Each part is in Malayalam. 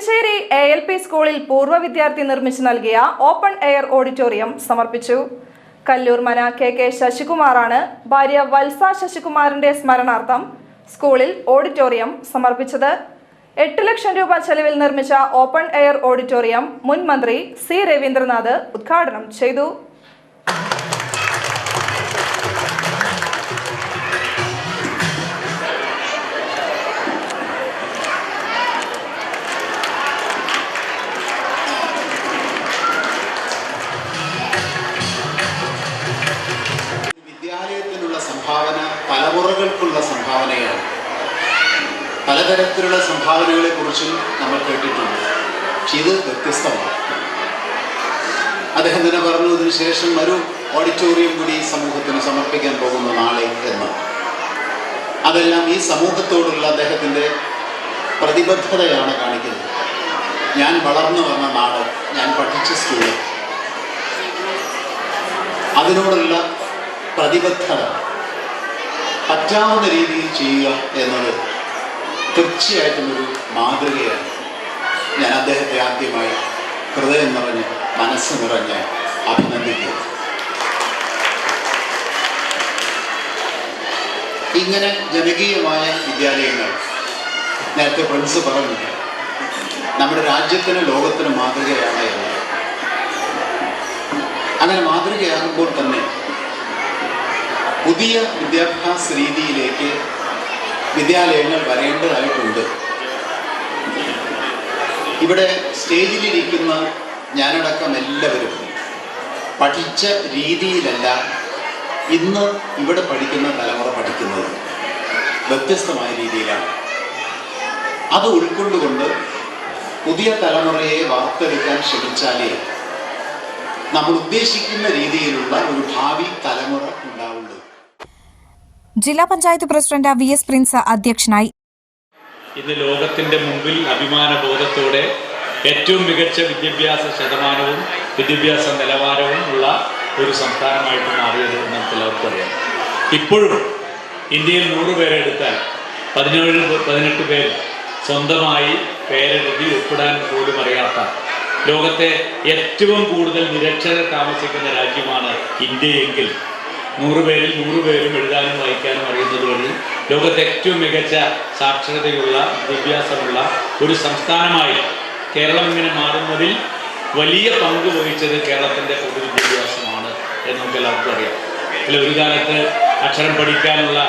പുല്ലഞ്ചേരി ALP സ്കൂളിൽ പൂർവ്വ വിദ്യാർത്ഥി നിർമ്മിച്ചു നൽകിയ ഓപ്പൺ എയർ ഓഡിറ്റോറിയം സമർപ്പിച്ചു. കല്ലൂർ മന KK ശശികുമാറാണ് ഭാര്യ വത്സ ശശികുമാറിന്റെ സ്മരണാർത്ഥം സ്കൂളിൽ ഓഡിറ്റോറിയം സമർപ്പിച്ചത്. 8 ലക്ഷം രൂപ ചെലവിൽ നിർമ്മിച്ച ഓപ്പൺ എയർ ഓഡിറ്റോറിയം മുൻ മന്ത്രി C രവീന്ദ്രനാഥ് ഉദ്ഘാടനം ചെയ്തു. വിദ്യാലയത്തിനുള്ള സംഭാവന തലമുറകൾക്കുള്ള സംഭാവനയാണ്. പലതരത്തിലുള്ള സംഭാവനകളെ കുറിച്ചും നമ്മൾ കേട്ടിട്ടുണ്ട്. പക്ഷെ ഇത് വ്യത്യസ്തമാണ്. അദ്ദേഹം തന്നെ പറഞ്ഞു, ഇതിനു ശേഷം ഒരു ഓഡിറ്റോറിയം കൂടി സമൂഹത്തിന് സമർപ്പിക്കാൻ പോകുന്ന നാളെ എന്ന്. അതെല്ലാം ഈ സമൂഹത്തോടുള്ള അദ്ദേഹത്തിൻ്റെ പ്രതിബദ്ധതയാണ് കാണിക്കുന്നത്. ഞാൻ വളർന്നു വന്ന നാട്, ഞാൻ പഠിച്ച സ്കൂള്, അതിനോടുള്ള പ്രതിബദ്ധത പറ്റാവുന്ന രീതിയിൽ ചെയ്യുക എന്നത് തീർച്ചയായിട്ടും ഒരു മാതൃകയാണ്. ഞാൻ അദ്ദേഹത്തെ ആദ്യമായി ഹൃദയം നിറഞ്ഞ് മനസ്സ് നിറഞ്ഞ് അഭിനന്ദിക്കുന്നു. ഇങ്ങനെ ജനകീയമായ വിദ്യാലയങ്ങൾ, നേരത്തെ പ്രിൻസ് പറഞ്ഞു, നമ്മുടെ രാജ്യത്തിന് ലോകത്തിന് മാതൃകയാണ് എന്ന്. അങ്ങനെ മാതൃകയാകുമ്പോൾ തന്നെ പുതിയ വിദ്യാഭ്യാസ രീതിയിലേക്ക് വിദ്യാലയങ്ങൾ വരേണ്ടതായിട്ടുണ്ട്. ഇവിടെ സ്റ്റേജിലിരിക്കുന്ന ഞാനടക്കം എല്ലാവരും പഠിച്ച രീതിയിലല്ല ഇന്ന് ഇവിടെ പഠിക്കുന്ന തലമുറ പഠിക്കുന്നത്. വ്യത്യസ്തമായ രീതിയിലാണ്. അത് ഉൾക്കൊണ്ടുകൊണ്ട് പുതിയ തലമുറയെ വാർത്തെടുക്കാൻ ശ്രമിച്ചാലേ നമ്മൾ ഉദ്ദേശിക്കുന്ന രീതിയിലുള്ള ഒരു ഭാവി തലമുറ ഉണ്ടാവുള്ളൂ. ജില്ലാ പഞ്ചായത്ത് പ്രസിഡന്റ് VS പ്രിൻസ് അധ്യക്ഷനായി. ഇന്ന് ലോകത്തിന്റെ മുമ്പിൽ അഭിമാനബോധത്തോടെ ഏറ്റവും മികച്ച വിദ്യാഭ്യാസ ശതമാനവും വിദ്യാഭ്യാസ നിലവാരവും ഉള്ള ഒരു സംസ്ഥാനമായിട്ട് മാറിയത് നമുക്ക് എല്ലാവർക്കും അറിയാം. ഇപ്പോഴും ഇന്ത്യയിൽ 100 പേരെ എടുത്താൽ 17-18 പേർ സ്വന്തമായി പേരെഴുതി ഒപ്പിടാൻ പോലും അറിയാത്ത, ലോകത്തെ ഏറ്റവും കൂടുതൽ നിരക്ഷരർ താമസിക്കുന്ന രാജ്യമാണ് ഇന്ത്യയെങ്കിൽ 100 പേരിൽ 100 പേരും എഴുതാനും വായിക്കാനും അറിയുന്നത് വഴി ലോകത്തെ ഏറ്റവും മികച്ച സാക്ഷരതയുള്ള വിദ്യാഭ്യാസമുള്ള ഒരു സംസ്ഥാനമായി കേരളം ഇങ്ങനെ മാറുന്നതിൽ വലിയ പങ്ക് വഹിച്ചത് കേരളത്തിൻ്റെ പൊതുവിദ്യാഭ്യാസമാണ് എന്ന് നമുക്ക് എല്ലാവർക്കും അറിയാം. അല്ല, ഒരു കാലത്ത് അക്ഷരം പഠിക്കാനുള്ള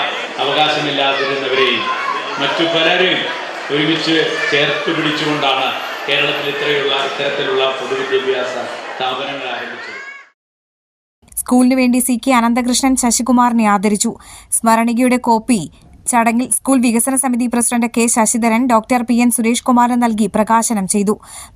അവകാശമില്ലാതിരുന്നവരെയും മറ്റു പലരെയും ഒരുമിച്ച് ചേർത്ത് പിടിച്ചുകൊണ്ടാണ് കേരളത്തിൽ ഇത്തരത്തിലുള്ള പൊതുവിദ്യാഭ്യാസ സ്ഥാപനങ്ങൾ ആരംഭിച്ചത്. സ്കൂളിനു വേണ്ടി CK അനന്തകൃഷ്ണൻ ശശികുമാറിനെ ആദരിച്ചു. സ്മരണികയുടെ കോപ്പി ചടങ്ങിൽ സ്കൂൾ വികസന സമിതി president K Sasidharan doctor PN Suresh കുമാറിന് നൽകി പ്രകാശനം ചെയ്തു.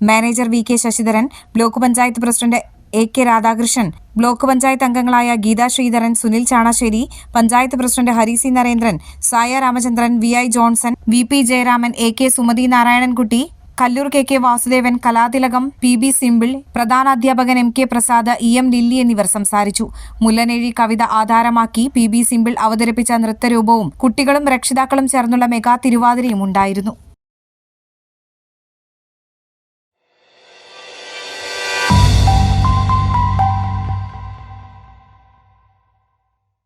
Manager VK Sasidharan, block panchayat president AK Radhakrishnan, block panchayat അംഗങ്ങളായ Geetha Sreedharan, Sunil Chanassery, panchayat president Hari C Narendran, Saya Ramachandran, VI Johnson, VP Jayaraman, AK Sumathi Narayanankutty, Kallur KK Vasudevan, കലാതിലകം, PB സിമ്പിൾ, പ്രധാനാധ്യാപകൻ MK പ്രസാദ്, EM ലില്ലി എന്നിവർ സംസാരിച്ചു. മുല്ലനേഴി കവിത ആധാരമാക്കി PB സിമ്പിൾ അവതരിപ്പിച്ച നൃത്തരൂപവും കുട്ടികളും രക്ഷിതാക്കളും ചേർന്നുള്ള മെഗാ തിരുവാതിരയും ഉണ്ടായിരുന്നു.